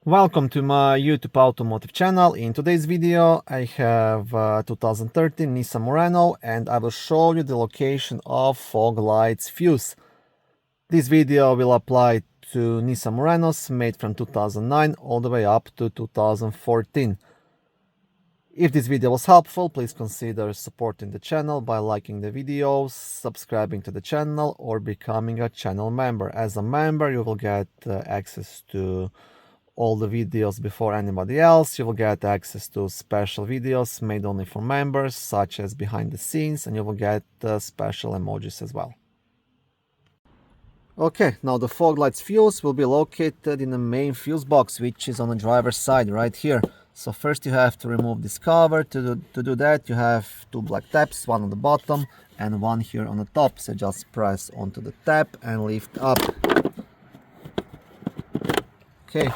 Welcome to my YouTube automotive channel. In today's video I have 2013 Nissan Murano and I will show you the location of fog lights fuse. This video will apply to Nissan Muranos made from 2009 all the way up to 2014. If this video was helpful, please consider supporting the channel by liking the videos, subscribing to the channel, or becoming a channel member. As a member, you will get access to all the videos before anybody else. You will get access to special videos made only for members, such as behind the scenes, and you will get special emojis as well. Okay, now the fog lights fuse will be located in the main fuse box, which is on the driver's side right here. So first you have to remove this cover. To do that, you have two black tabs, one on the bottom and one here on the top. So just press onto the tab and lift up. Okay,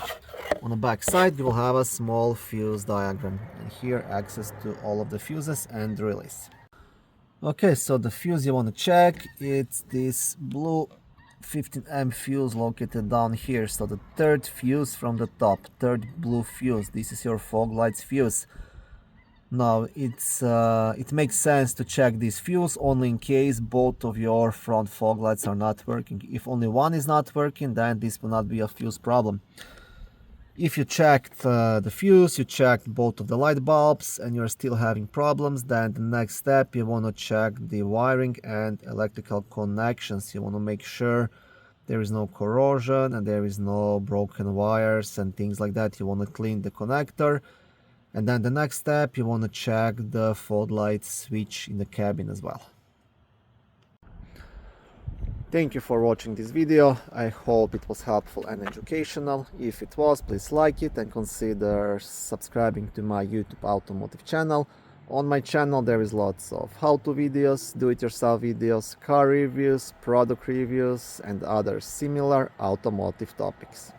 on the back side you will have a small fuse diagram, and here access to all of the fuses and relays. Okay, so the fuse you want to check, it's this blue 15 amp fuse located down here. So the third fuse from the top, third blue fuse, this is your fog lights fuse. Now it makes sense to check this fuse only in case both of your front fog lights are not working. If only one is not working, then this will not be a fuse problem. If you checked the fuse, you checked both of the light bulbs and you're still having problems, then the next step, you want to check the wiring and electrical connections. You want to make sure there is no corrosion and there is no broken wires and things like that. You want to clean the connector. And then the next step, you want to check the fog light switch in the cabin as well. Thank you for watching this video. I hope it was helpful and educational. If it was, please like it and consider subscribing to my YouTube automotive channel. On my channel there is lots of how-to videos, do-it-yourself videos, car reviews, product reviews and other similar automotive topics.